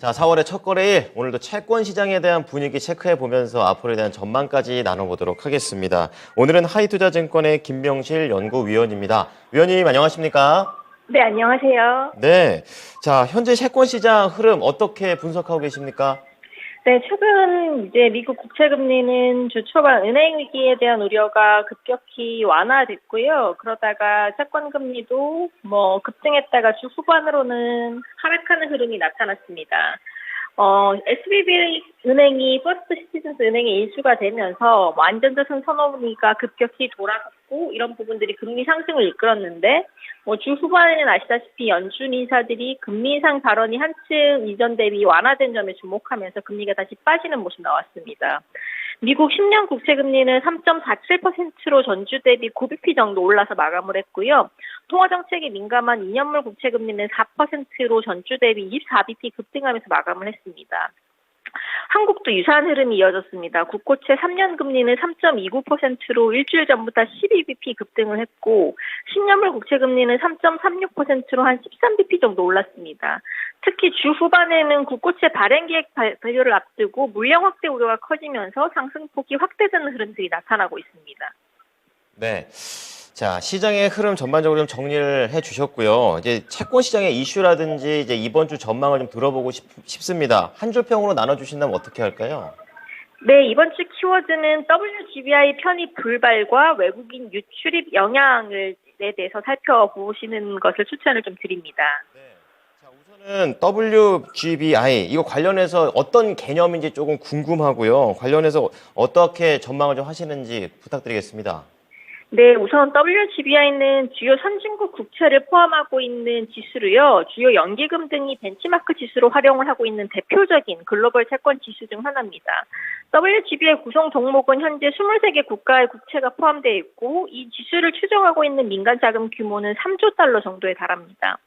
자, 4월의 첫 거래일, 오늘도 채권 시장에 대한 분위기 체크해 보면서 앞으로에 대한 전망까지 나눠보도록 하겠습니다. 오늘은 하이투자증권의 김명실 연구위원입니다. 위원님, 안녕하십니까? 네, 안녕하세요. 네. 자, 현재 채권 시장 흐름 어떻게 분석하고 계십니까? 네, 최근 이제 미국 국채 금리는 주 초반 은행 위기에 대한 우려가 급격히 완화됐고요. 그러다가 채권 금리도 급등했다가 주 후반으로는 하락하는 흐름이 나타났습니다. SVB 은행이 퍼스트 시티즌스 은행에 인수가 되면서 안전자산 선호가 급격히 돌아갔고 이런 부분들이 금리 상승을 이끌었는데 주 후반에는 아시다시피 연준 인사들이 금리 인상 발언이 한층 이전 대비 완화된 점에 주목하면서 금리가 다시 빠지는 모습 나왔습니다. 미국 10년 국채 금리는 3.47%로 전주 대비 9bp 정도 올라서 마감을 했고요. 통화 정책에 민감한 2년물 국채 금리는 4%로 전주 대비 24bp 급등하면서 마감을 했습니다. 한국도 유사한 흐름이 이어졌습니다. 국고채 3년 금리는 3.29%로 일주일 전보다 12bp 급등을 했고 10년물 국채 금리는 3.36%로 한 13bp 정도 올랐습니다. 특히 주 후반에는 국고채 발행 계획 발표를 앞두고 물량 확대 우려가 커지면서 상승폭이 확대되는 흐름들이 나타나고 있습니다. 네. 자, 시장의 흐름 전반적으로 좀 정리를 해 주셨고요. 이제 채권 시장의 이슈라든지 이제 이번 주 전망을 좀 들어보고 싶습니다. 한 줄 평으로 나눠주신다면 어떻게 할까요? 네, 이번 주 키워드는 WGBI 편입 불발과 외국인 유출입 영향에 대해서 살펴보시는 것을 추천을 좀 드립니다. 네. 자, 우선은 WGBI 이거 관련해서 어떤 개념인지 조금 궁금하고요. 관련해서 어떻게 전망을 좀 하시는지 부탁드리겠습니다. 네, 우선 WGBI는 주요 선진국 국채를 포함하고 있는 지수로요. 주요 연기금 등이 벤치마크 지수로 활용을 하고 있는 대표적인 글로벌 채권 지수 중 하나입니다. WGBI 구성 종목은 현재 23개 국가의 국채가 포함되어 있고 이 지수를 추정하고 있는 민간 자금 규모는 3조 달러 정도에 달합니다.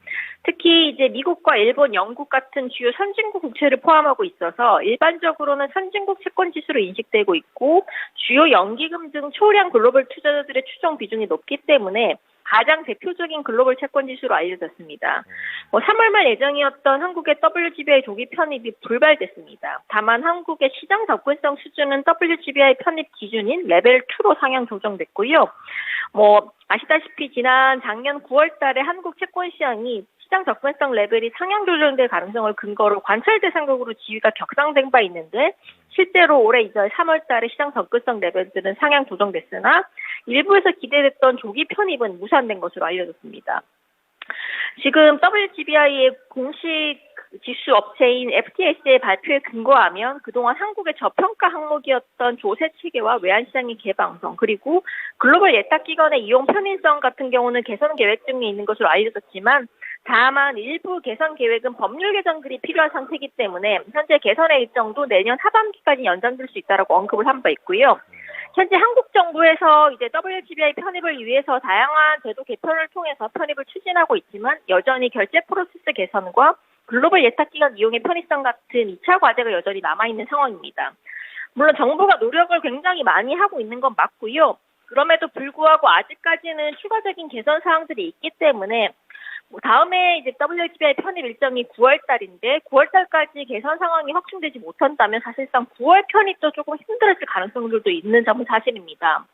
특히 이제 미국과 일본, 영국 같은 주요 선진국 국채를 포함하고 있어서 일반적으로는 선진국 채권 지수로 인식되고 있고 주요 연기금 등 초량 글로벌 투자자들의 추정 비중이 높기 때문에 가장 대표적인 글로벌 채권 지수로 알려졌습니다. 3월 말 예정이었던 한국의 WGBI 조기 편입이 불발됐습니다. 다만 한국의 시장 접근성 수준은 WGBI 편입 기준인 레벨 2로 상향 조정됐고요. 아시다시피 작년 9월 달에 한국 채권 시장이 시장 접근성 레벨이 상향 조정될 가능성을 근거로 관찰 대상국으로 지위가 격상된 바 있는데 실제로 올해 이제 3월 달에 시장 접근성 레벨들은 상향 조정됐으나 일부에서 기대됐던 조기 편입은 무산된 것으로 알려졌습니다. 지금 WGBI의 공식 지수 업체인 FTS의 발표에 근거하면 그동안 한국의 저평가 항목이었던 조세 체계와 외환시장의 개방성 그리고 글로벌 예탁기관의 이용 편의성 같은 경우는 개선 계획 중에 있는 것으로 알려졌지만 다만 일부 개선 계획은 법률 개정들이 필요한 상태이기 때문에 현재 개선의 일정도 내년 하반기까지 연장될 수 있다고 언급을 한 바 있고요. 현재 한국 정부에서 이제 WGBI 편입을 위해서 다양한 제도 개편을 통해서 편입을 추진하고 있지만 여전히 결제 프로세스 개선과 글로벌 예탁기관 이용의 편의성 같은 2차 과제가 여전히 남아있는 상황입니다. 물론 정부가 노력을 굉장히 많이 하고 있는 건 맞고요. 그럼에도 불구하고 아직까지는 추가적인 개선 사항들이 있기 때문에 다음에 이제 WGBI 편입 일정이 9월 달인데 9월 달까지 개선 상황이 확충되지 못한다면 사실상 9월 편입도 조금 힘들어질 가능성들도 있는 점은 사실입니다.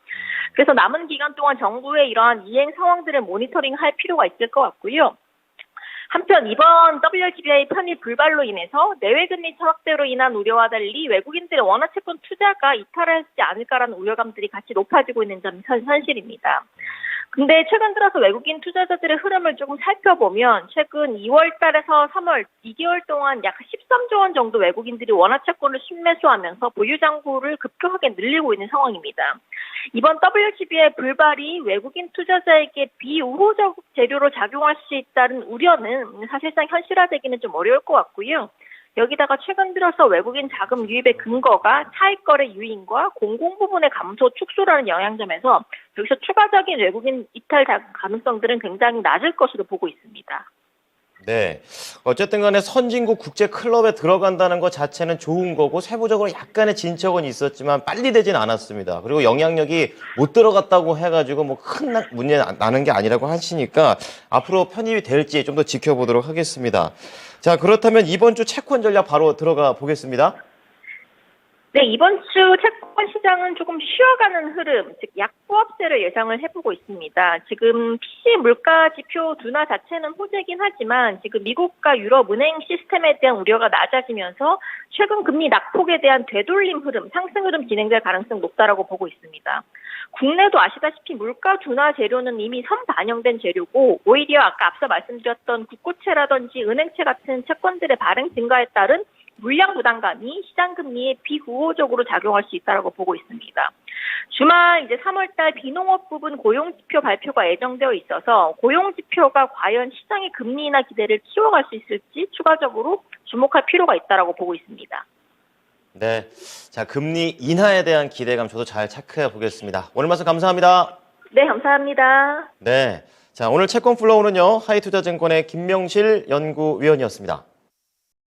그래서 남은 기간 동안 정부의 이러한 이행 상황들을 모니터링할 필요가 있을 것 같고요. 한편 이번 WGBI 편입 불발로 인해서 내외금리 확대로 인한 우려와 달리 외국인들의 원화채권 투자가 이탈하지 않을까라는 우려감들이 같이 높아지고 있는 점이 현실입니다. 근데 최근 들어서 외국인 투자자들의 흐름을 조금 살펴보면 최근 2월 달에서 3월 2개월 동안 약 13조 원 정도 외국인들이 원화채권을 순매수하면서 보유 잔고를 급격하게 늘리고 있는 상황입니다. 이번 WGBI 불발이 외국인 투자자에게 비우호적 재료로 작용할 수 있다는 우려는 사실상 현실화되기는 좀 어려울 것 같고요. 여기다가 최근 들어서 외국인 자금 유입의 근거가 차익거래 유인과 공공부문의 감소 축소라는 영향점에서 여기서 추가적인 외국인 이탈 가능성들은 굉장히 낮을 것으로 보고 있습니다. 네. 어쨌든 간에 선진국 국제 클럽에 들어간다는 것 자체는 좋은 거고 세부적으로 약간의 진척은 있었지만 빨리 되진 않았습니다. 그리고 영향력이 못 들어갔다고 해가지고 뭐 큰 문제 나는 게 아니라고 하시니까 앞으로 편입이 될지 좀 더 지켜보도록 하겠습니다. 자, 그렇다면 이번 주 채권 전략 바로 들어가 보겠습니다. 네, 이번 주 채권 시장은 조금 쉬어가는 흐름, 즉 약보합세를 예상을 해보고 있습니다. 지금 PC 물가 지표 둔화 자체는 호재긴 하지만 지금 미국과 유럽 은행 시스템에 대한 우려가 낮아지면서 최근 금리 낙폭에 대한 되돌림 흐름, 상승 흐름 진행될 가능성이 높다라고 보고 있습니다. 국내도 아시다시피 물가 둔화 재료는 이미 선반영된 재료고 오히려 아까 앞서 말씀드렸던 국고채라든지 은행채 같은 채권들의 발행 증가에 따른 물량 부담감이 시장 금리에 비우호적으로 작용할 수 있다고 보고 있습니다. 주말 이제 3월달 비농업 부분 고용지표 발표가 예정되어 있어서 고용지표가 과연 시장의 금리 인하 기대를 키워갈 수 있을지 추가적으로 주목할 필요가 있다고 보고 있습니다. 네. 자, 금리 인하에 대한 기대감 저도 잘 체크해 보겠습니다. 오늘 말씀 감사합니다. 네, 감사합니다. 네. 자, 오늘 채권 플로우는요, 하이투자증권의 김명실 연구위원이었습니다.